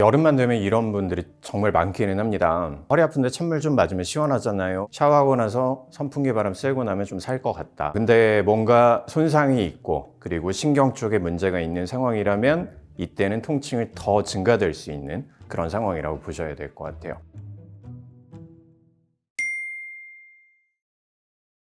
여름만 되면 이런 분들이 정말 많기는 합니다. 허리 아픈데 찬물 좀 맞으면 시원하잖아요. 샤워하고 나서 선풍기 바람 쐬고 나면 좀 살 것 같다. 근데 뭔가 손상이 있고 그리고 신경 쪽에 문제가 있는 상황이라면 이때는 통증이 더 증가될 수 있는 그런 상황이라고 보셔야 될 것 같아요.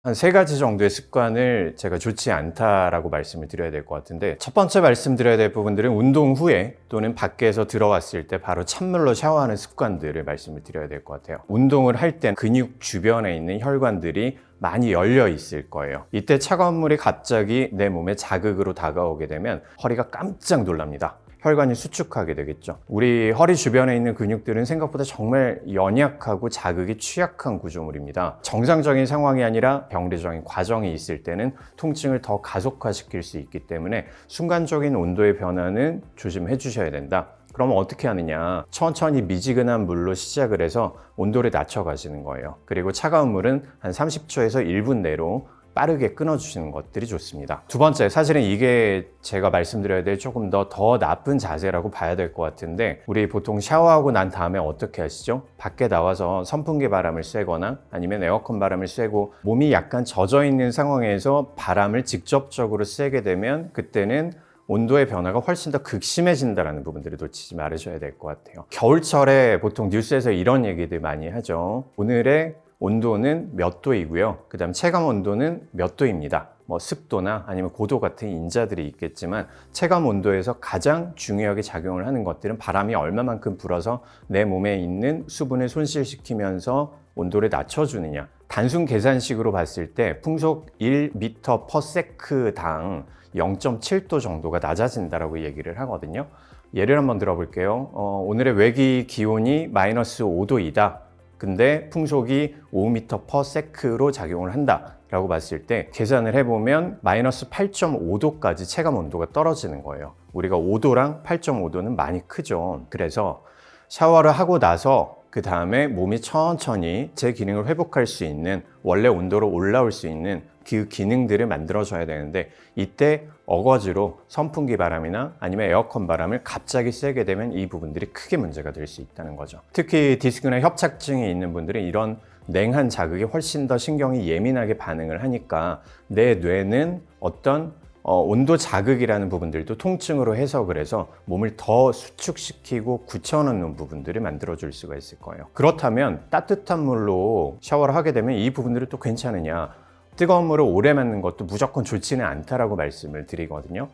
한 3가지 정도의 습관을 제가 좋지 않다라고 말씀을 드려야 될 것 같은데, 첫 번째 말씀드려야 될 부분들은 운동 후에 또는 밖에서 들어왔을 때 바로 찬물로 샤워하는 습관들을 말씀을 드려야 될 것 같아요. 운동을 할 때 근육 주변에 있는 혈관들이 많이 열려 있을 거예요. 이때 차가운 물이 갑자기 내 몸에 자극으로 다가오게 되면 허리가 깜짝 놀랍니다. 혈관이 수축하게 되겠죠. 우리 허리 주변에 있는 근육들은 생각보다 정말 연약하고 자극이 취약한 구조물입니다. 정상적인 상황이 아니라 병리적인 과정이 있을 때는 통증을 더 가속화시킬 수 있기 때문에 순간적인 온도의 변화는 조심해 주셔야 된다. 그러면 어떻게 하느냐? 천천히 미지근한 물로 시작을 해서 온도를 낮춰 가시는 거예요. 그리고 차가운 물은 한 30초에서 1분 내로 빠르게 끊어주시는 것들이 좋습니다. 두 번째, 사실은 이게 제가 말씀드려야 될 조금 더 나쁜 자세라고 봐야 될 것 같은데, 우리 보통 샤워하고 난 다음에 어떻게 하시죠? 밖에 나와서 선풍기 바람을 쐬거나 아니면 에어컨 바람을 쐬고 몸이 약간 젖어 있는 상황에서 바람을 직접적으로 쐬게 되면 그때는 온도의 변화가 훨씬 더 극심해진다는 부분들을 놓치지 말으셔야 될 것 같아요. 겨울철에 보통 뉴스에서 이런 얘기들 많이 하죠. 오늘의 온도는 몇 도이고요. 그 다음 체감 온도는 몇 도입니다. 뭐 습도나 아니면 고도 같은 인자들이 있겠지만 체감 온도에서 가장 중요하게 작용을 하는 것들은 바람이 얼마만큼 불어서 내 몸에 있는 수분을 손실시키면서 온도를 낮춰주느냐. 단순 계산식으로 봤을 때 풍속 1m/s당 0.7도 정도가 낮아진다라고 얘기를 하거든요. 예를 한번 들어볼게요. 오늘의 외기 기온이 -5도이다. 근데 풍속이 5m/s로 작용을 한다 라고 봤을 때 계산을 해보면 -8.5도까지 체감 온도가 떨어지는 거예요. 우리가 5도랑 8.5도는 많이 크죠. 그래서 샤워를 하고 나서 그 다음에 몸이 천천히 제 기능을 회복할 수 있는, 원래 온도로 올라올 수 있는 그 기능들을 만들어줘야 되는데, 이때 어거지로 선풍기 바람이나 아니면 에어컨 바람을 갑자기 쐬게 되면 이 부분들이 크게 문제가 될 수 있다는 거죠. 특히 디스크나 협착증이 있는 분들은 이런 냉한 자극이 훨씬 더 신경이 예민하게 반응을 하니까 내 뇌는 어떤 온도 자극이라는 부분들도 통증으로 해석을 해서 몸을 더 수축시키고 굳혀놓는 부분들을 만들어줄 수가 있을 거예요. 그렇다면 따뜻한 물로 샤워를 하게 되면 이 부분들이 또 괜찮으냐? 뜨거운 물을 오래 맞는 것도 무조건 좋지는 않다라고 말씀을 드리거든요.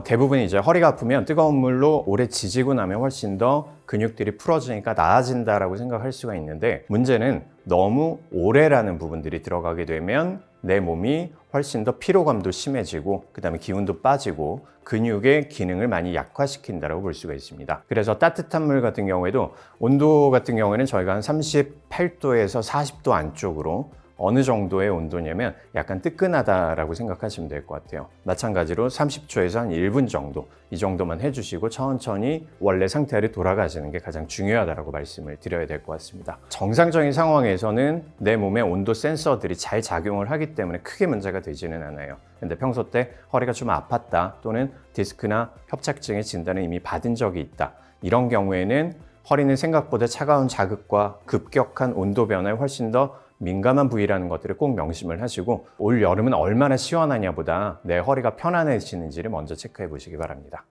대부분 이제 허리가 아프면 뜨거운 물로 오래 지지고 나면 훨씬 더 근육들이 풀어지니까 나아진다라고 생각할 수가 있는데, 문제는 너무 오래라는 부분들이 들어가게 되면 내 몸이 훨씬 더 피로감도 심해지고 그 다음에 기운도 빠지고 근육의 기능을 많이 약화시킨다고 볼 수가 있습니다. 그래서 따뜻한 물 같은 경우에도 온도 같은 경우에는 저희가 한 38도에서 40도 안쪽으로, 어느 정도의 온도냐면 약간 뜨끈하다라고 생각하시면 될 것 같아요. 마찬가지로 30초에서 한 1분 정도, 이 정도만 해주시고 천천히 원래 상태로 돌아가시는 게 가장 중요하다고 말씀을 드려야 될 것 같습니다. 정상적인 상황에서는 내 몸의 온도 센서들이 잘 작용을 하기 때문에 크게 문제가 되지는 않아요. 근데 평소 때 허리가 좀 아팠다 또는 디스크나 협착증의 진단을 이미 받은 적이 있다, 이런 경우에는 허리는 생각보다 차가운 자극과 급격한 온도 변화에 훨씬 더 민감한 부위라는 것들을 꼭 명심을 하시고, 올 여름은 얼마나 시원하냐보다 내 허리가 편안해지는지를 먼저 체크해 보시기 바랍니다.